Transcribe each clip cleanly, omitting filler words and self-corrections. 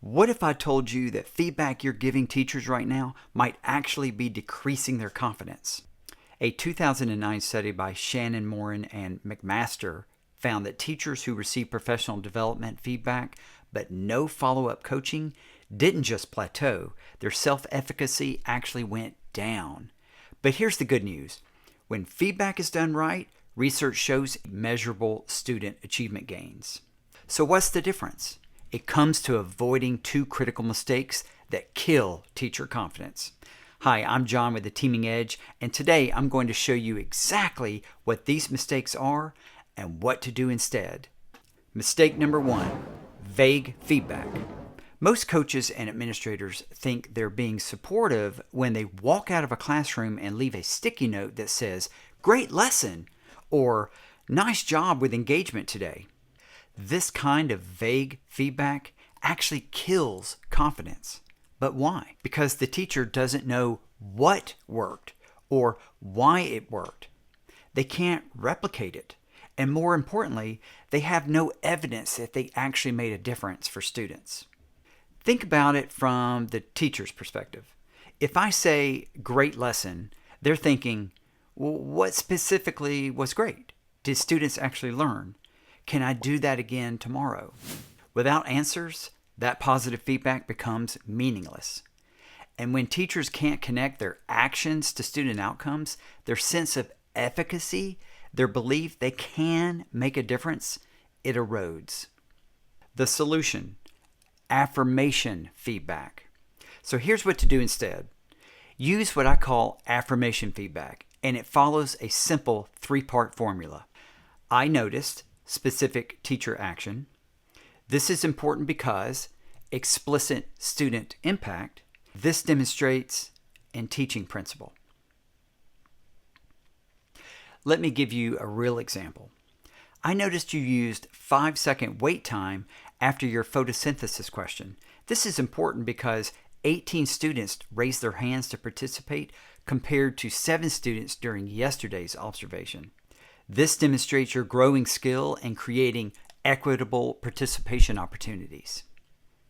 What if I told you that feedback you're giving teachers right now might actually be decreasing their confidence? A 2009 study by Tschannen-Moran and McMaster found that teachers who received professional development feedback but no follow-up coaching didn't just plateau, their self-efficacy actually went down. But here's the good news. When feedback is done right, research shows measurable student achievement gains. So what's the difference? It comes to avoiding two critical mistakes that kill teacher confidence. Hi, I'm John with the Teaming Edge, and today I'm going to show you exactly what these mistakes are and what to do instead. Mistake number one, vague feedback. Most coaches and administrators think they're being supportive when they walk out of a classroom and leave a sticky note that says, "Great lesson," or "Nice job with engagement today." This kind of vague feedback actually kills confidence. But why? Because the teacher doesn't know what worked or why it worked. They can't replicate it. And more importantly, they have no evidence that they actually made a difference for students. Think about it from the teacher's perspective. If I say great lesson, they're thinking, well, what specifically was great? Did students actually learn? Can I do that again tomorrow? Without answers, that positive feedback becomes meaningless. And when teachers can't connect their actions to student outcomes, their sense of efficacy, their belief they can make a difference, it erodes. The solution, affirmation feedback. So here's what to do instead. Use what I call affirmation feedback, and it follows a simple three-part formula. I noticed specific teacher action. This is important because explicit student impact. This demonstrates in teaching principle. Let me give you a real example. I noticed you used 5-second wait time after your photosynthesis question. This is important because 18 students raised their hands to participate compared to 7 students during yesterday's observation. This demonstrates your growing skill in creating equitable participation opportunities.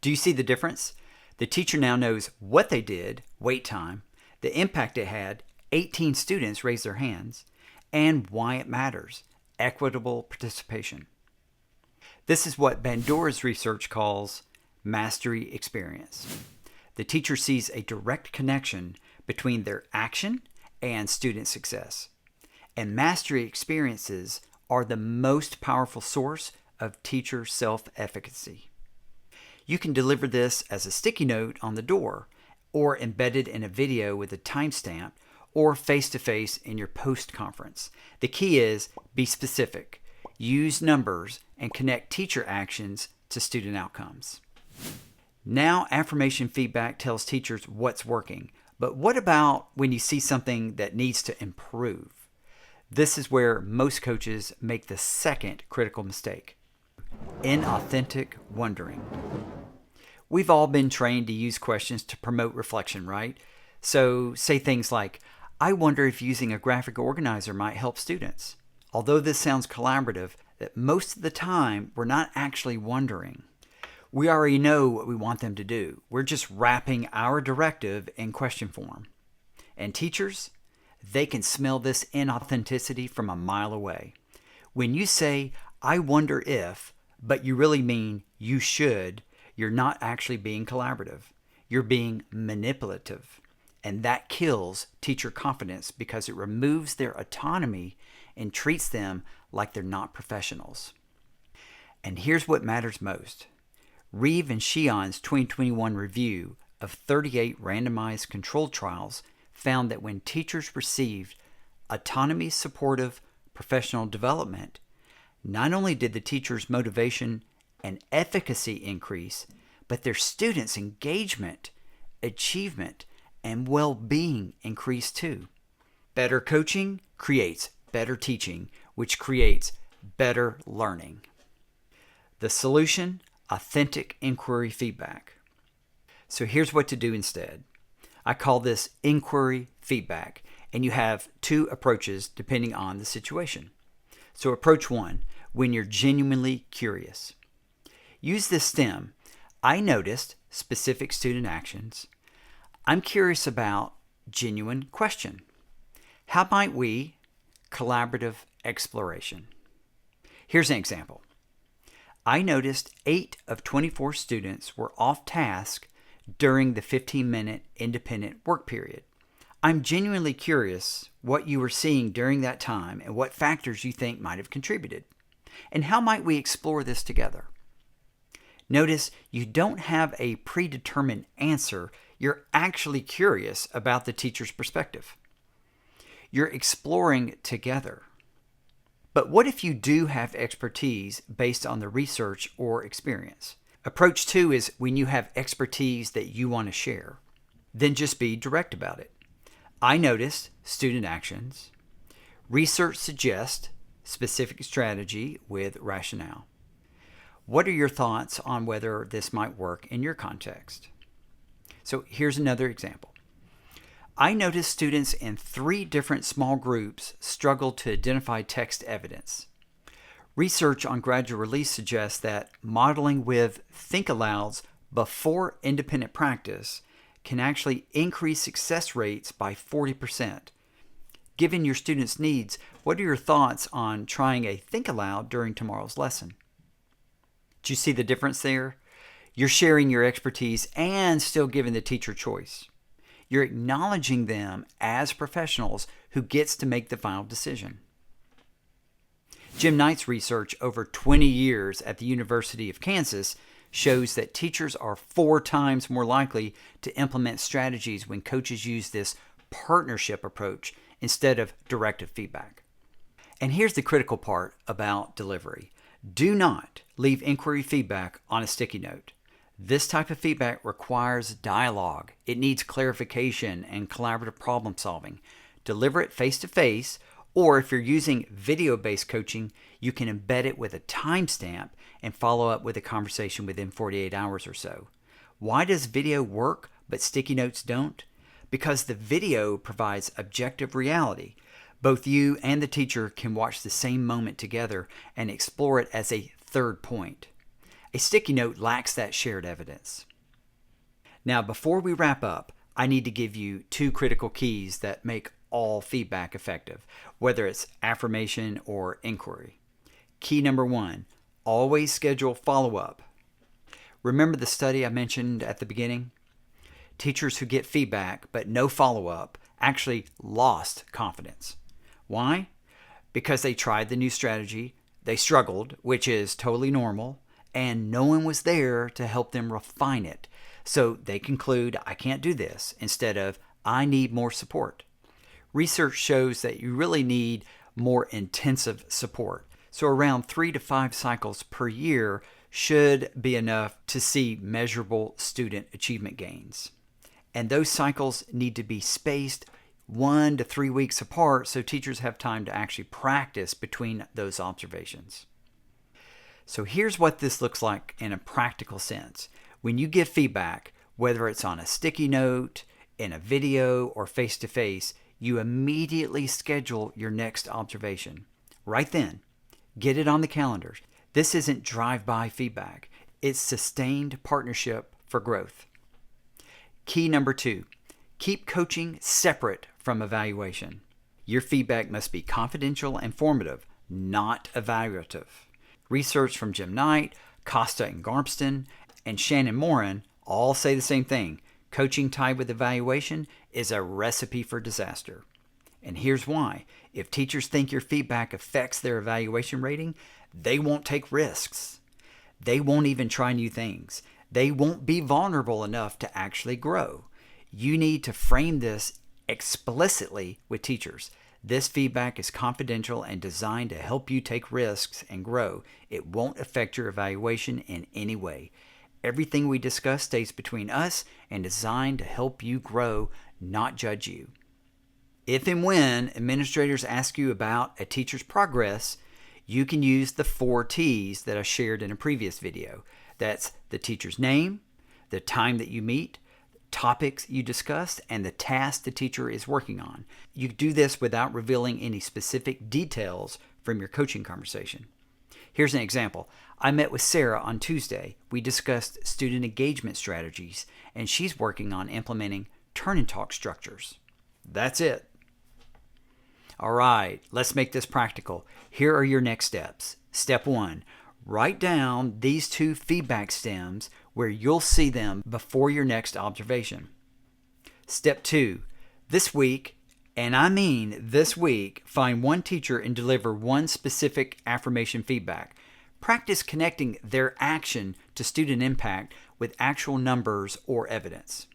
Do you see the difference? The teacher now knows what they did, wait time, the impact it had, 18 students raised their hands, and why it matters, equitable participation. This is what Bandura's research calls mastery experience. The teacher sees a direct connection between their action and student success. And mastery experiences are the most powerful source of teacher self-efficacy. You can deliver this as a sticky note on the door, or embedded in a video with a timestamp, or face-to-face in your post-conference. The key is be specific, use numbers, and connect teacher actions to student outcomes. Now, affirmation feedback tells teachers what's working, but what about when you see something that needs to improve? This is where most coaches make the second critical mistake, inauthentic wondering. We've all been trained to use questions to promote reflection, right? So say things like, I wonder if using a graphic organizer might help students. Although this sounds collaborative, that most of the time we're not actually wondering. We already know what we want them to do. We're just wrapping our directive in question form. And teachers, they can smell this inauthenticity from a mile away. When you say, I wonder if, but you really mean you should, you're not actually being collaborative. You're being manipulative. And that kills teacher confidence because it removes their autonomy and treats them like they're not professionals. And here's what matters most. Reeve and Cheon's 2021 review of 38 randomized controlled trials found that when teachers received autonomy-supportive professional development, not only did the teacher's motivation and efficacy increase, but their students' engagement, achievement, and well-being increased too. Better coaching creates better teaching, which creates better learning. The solution, authentic inquiry feedback. So here's what to do instead. I call this inquiry feedback, and you have two approaches depending on the situation. So approach one, when you're genuinely curious. Use this stem. I noticed specific student actions. I'm curious about genuine question. How might we? Collaborative exploration. Here's an example. I noticed 8 of 24 students were off task during the 15-minute independent work period. I'm genuinely curious what you were seeing during that time and what factors you think might have contributed. And how might we explore this together? Notice you don't have a predetermined answer. You're actually curious about the teacher's perspective. You're exploring together. But what if you do have expertise based on the research or experience? Approach 2 is when you have expertise that you want to share. Then just be direct about it. I noticed student actions. Research suggests specific strategy with rationale. What are your thoughts on whether this might work in your context? So here's another example. I noticed students in 3 different small groups struggled to identify text evidence. Research on gradual release suggests that modeling with think-alouds before independent practice can actually increase success rates by 40%. Given your students' needs, what are your thoughts on trying a think-aloud during tomorrow's lesson? Do you see the difference there? You're sharing your expertise and still giving the teacher choice. You're acknowledging them as professionals who gets to make the final decision. Jim Knight's research over 20 years at the University of Kansas shows that teachers are 4 times more likely to implement strategies when coaches use this partnership approach instead of directive feedback. And here's the critical part about delivery. Do not leave inquiry feedback on a sticky note. This type of feedback requires dialogue. It needs clarification and collaborative problem solving. Deliver it face-to-face, or if you're using video-based coaching, you can embed it with a timestamp and follow up with a conversation within 48 hours or so. Why does video work but sticky notes don't? Because the video provides objective reality. Both you and the teacher can watch the same moment together and explore it as a third point. A sticky note lacks that shared evidence. Now, before we wrap up, I need to give you 2 critical keys that make all feedback effective, whether it's affirmation or inquiry. Key number 1, always schedule follow-up. Remember the study I mentioned at the beginning? Teachers who get feedback but no follow-up actually lost confidence. Why? Because they tried the new strategy, they struggled, which is totally normal, and no one was there to help them refine it. So they conclude, I can't do this, instead of, I need more support. Research shows that you really need more intensive support. So around 3 to 5 cycles per year should be enough to see measurable student achievement gains. And those cycles need to be spaced 1 to 3 weeks apart so teachers have time to actually practice between those observations. So here's what this looks like in a practical sense. When you give feedback, whether it's on a sticky note, in a video, or face-to-face, you immediately schedule your next observation. Right then, get it on the calendar. This isn't drive-by feedback. It's sustained partnership for growth. Key number 2, keep coaching separate from evaluation. Your feedback must be confidential and formative, not evaluative. Research from Jim Knight, Costa and Garpston, and Tschannen-Moran all say the same thing. Coaching tied with evaluation is a recipe for disaster. And here's why. If teachers think your feedback affects their evaluation rating, they won't take risks. They won't even try new things. They won't be vulnerable enough to actually grow. You need to frame this explicitly with teachers. This feedback is confidential and designed to help you take risks and grow. It won't affect your evaluation in any way. Everything we discuss stays between us and designed to help you grow, not judge you. If and when administrators ask you about a teacher's progress, you can use the 4 T's that I shared in a previous video. That's the teacher's name, the time that you meet, topics you discussed, and the task the teacher is working on. You do this without revealing any specific details from your coaching conversation. Here's an example. I met with Sarah on Tuesday. We discussed student engagement strategies, and she's working on implementing turn and talk structures. That's it. All right, let's make this practical. Here are your next steps. Step 1, write down these 2 feedback stems where you'll see them before your next observation. Step 2, this week, and I mean this week, find one teacher and deliver one specific affirmation feedback. Practice connecting their action to student impact with actual numbers or evidence.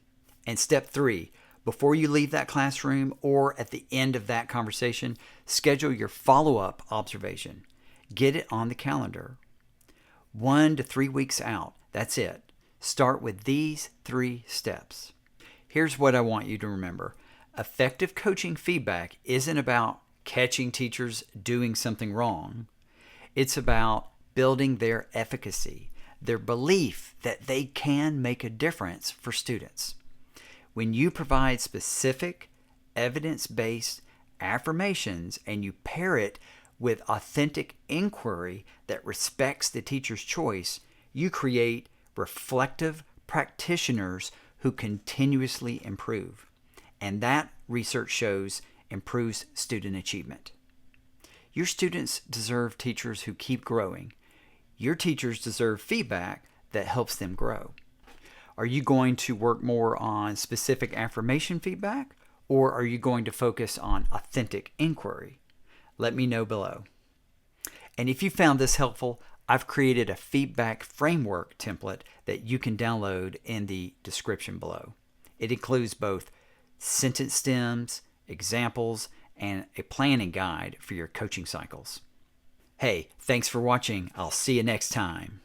And step 3, before you leave that classroom or at the end of that conversation, schedule your follow-up observation. Get it on the calendar. 1 to 3 weeks out, that's it. Start with these 3 steps. Here's what I want you to remember. Effective coaching feedback isn't about catching teachers doing something wrong. It's about building their efficacy, their belief that they can make a difference for students. When you provide specific, evidence-based affirmations and you pair it with authentic inquiry that respects the teacher's choice, you create reflective practitioners who continuously improve. And that, research shows, improves student achievement. Your students deserve teachers who keep growing. Your teachers deserve feedback that helps them grow. Are you going to work more on specific affirmation feedback, or are you going to focus on authentic inquiry? Let me know below. And if you found this helpful, I've created a feedback framework template that you can download in the description below. It includes both sentence stems, examples, and a planning guide for your coaching cycles. Hey, thanks for watching. I'll see you next time.